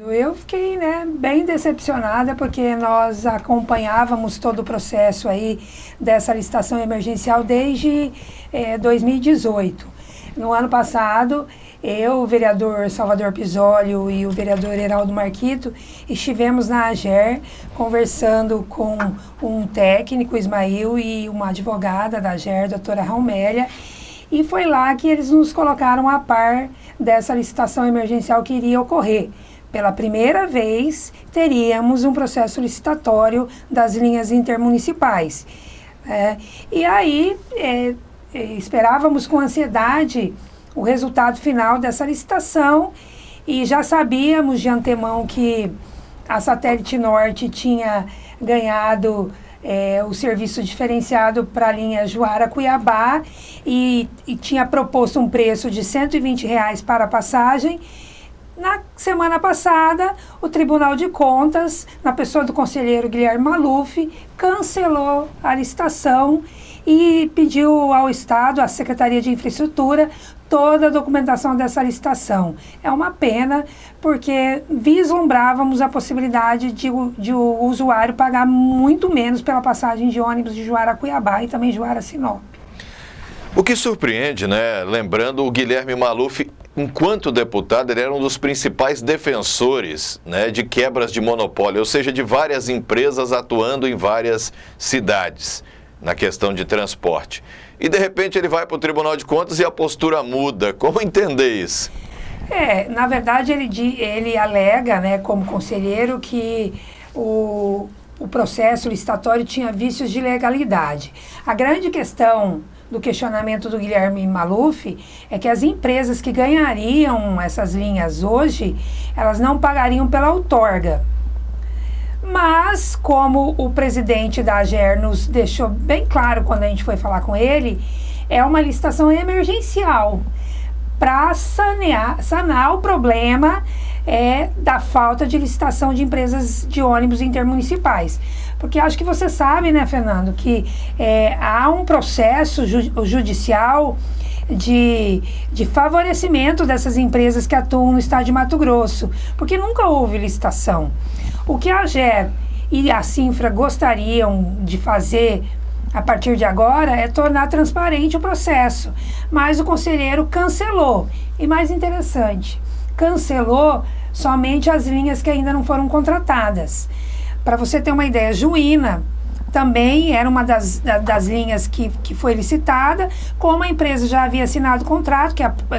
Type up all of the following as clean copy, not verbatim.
Eu fiquei, bem decepcionada, porque nós acompanhávamos todo o processo aí dessa licitação emergencial desde 2018. No ano passado, eu, o vereador Salvador Pizzolio e o vereador Heraldo Marquito estivemos na AGER conversando com um técnico, Ismael, e uma advogada da AGER, doutora Raumélia, e foi lá que eles nos colocaram a par dessa licitação emergencial que iria ocorrer. Pela primeira vez, teríamos um processo licitatório das linhas intermunicipais. E aí, esperávamos com ansiedade o resultado final dessa licitação e já sabíamos de antemão que a Satélite Norte tinha ganhado o serviço diferenciado para a linha Juara-Cuiabá e tinha proposto um preço de R$ 120 para a passagem. Na semana passada, o Tribunal de Contas, na pessoa do conselheiro Guilherme Maluf, cancelou a licitação e pediu ao Estado, à Secretaria de Infraestrutura, toda a documentação dessa licitação. É uma pena, porque vislumbrávamos a possibilidade de o usuário pagar muito menos pela passagem de ônibus de Juara-Cuiabá e também Juara-Sinop. O que surpreende, lembrando, o Guilherme Maluf, enquanto deputado, ele era um dos principais defensores, de quebras de monopólio, ou seja, de várias empresas atuando em várias cidades na questão de transporte. E, de repente, ele vai para o Tribunal de Contas e a postura muda. Como entender isso? Na verdade, ele alega, como conselheiro, que o processo licitatório tinha vícios de legalidade. A grande questão do questionamento do Guilherme Maluf é que as empresas que ganhariam essas linhas hoje, elas não pagariam pela outorga. Mas, como o presidente da AGER nos deixou bem claro quando a gente foi falar com ele, é uma licitação emergencial para sanar o problema da falta de licitação de empresas de ônibus intermunicipais. Porque acho que você sabe, Fernando, que há um processo judicial de favorecimento dessas empresas que atuam no estado de Mato Grosso, porque nunca houve licitação. O que a AGER e a Cinfra gostariam de fazer a partir de agora é tornar transparente o processo, mas o conselheiro cancelou. E mais interessante, cancelou somente as linhas que ainda não foram contratadas. Para você ter uma ideia, Juína também era uma das linhas que foi licitada, como a empresa já havia assinado o contrato,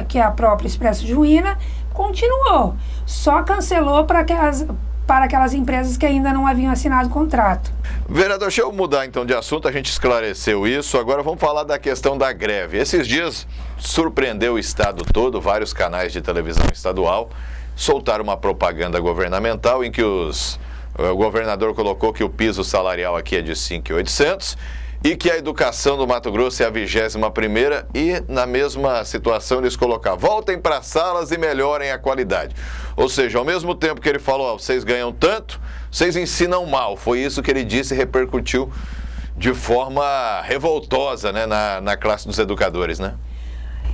que é a própria Expresso Juína, continuou, só cancelou para aquelas empresas que ainda não haviam assinado o contrato. Vereador, deixa eu mudar então de assunto, a gente esclareceu isso, agora vamos falar da questão da greve. Esses dias surpreendeu o estado todo, vários canais de televisão estadual soltaram uma propaganda governamental em que o governador colocou que o piso salarial aqui é de 5.800 e que a educação do Mato Grosso é a 21ª e na mesma situação eles colocaram, voltem para as salas e melhorem a qualidade. Ou seja, ao mesmo tempo que ele falou, vocês ganham tanto, vocês ensinam mal. Foi isso que ele disse e repercutiu de forma revoltosa, na classe dos educadores,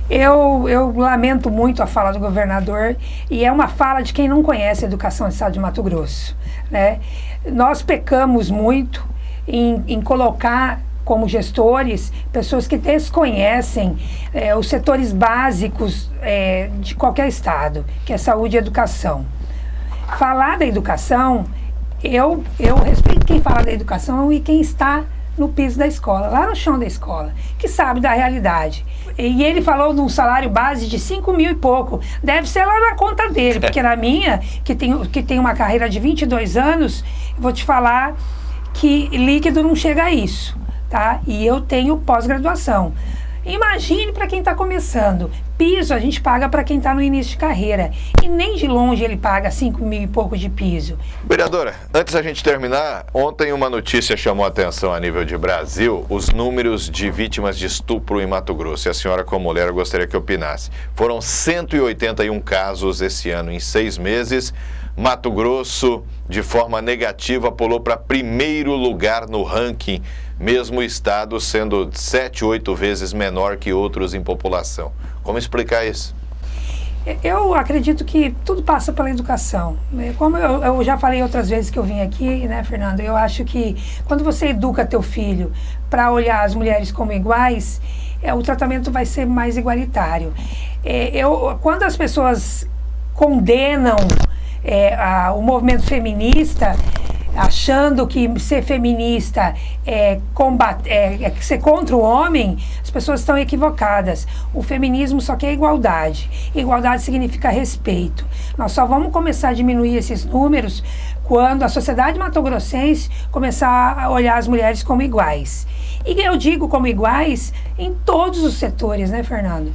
Eu lamento muito a fala do governador, e é uma fala de quem não conhece a educação do estado de Mato Grosso. Nós pecamos muito em colocar como gestores pessoas que desconhecem os setores básicos de qualquer estado, que é saúde e educação. Falar da educação, eu respeito quem fala da educação e quem está no piso da escola, lá no chão da escola, que sabe da realidade. E ele falou de um salário base de 5.000 e pouco. Deve ser lá na conta dele, porque na minha, que tem uma carreira de 22 anos, vou te falar que líquido não chega a isso, tá? E eu tenho pós-graduação. Imagine para quem está começando. Piso a gente paga para quem está no início de carreira. E nem de longe ele paga 5.000 e pouco de piso. Vereadora, antes da gente terminar, ontem uma notícia chamou a atenção a nível de Brasil, os números de vítimas de estupro em Mato Grosso. E a senhora, como mulher, eu gostaria que opinasse. Foram 181 casos esse ano em 6 meses. Mato Grosso, de forma negativa, pulou para primeiro lugar no ranking, mesmo o estado sendo 7, 8 vezes menor que outros em população. Como explicar isso? Eu acredito que tudo passa pela educação. Como eu já falei outras vezes que eu vim aqui, né, Fernando? Eu acho que quando você educa teu filho para olhar as mulheres como iguais, o tratamento vai ser mais igualitário. Quando as pessoas condenam o movimento feminista, achando que ser feminista é ser contra o homem, as pessoas estão equivocadas. O feminismo só quer igualdade. Igualdade significa respeito. Nós só vamos começar a diminuir esses números quando a sociedade mato-grossense começar a olhar as mulheres como iguais. E eu digo como iguais em todos os setores, né, Fernando?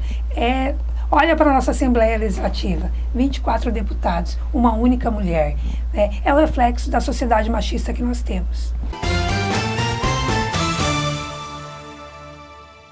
Olha para a nossa Assembleia Legislativa, 24 deputados, uma única mulher. É o reflexo da sociedade machista que nós temos.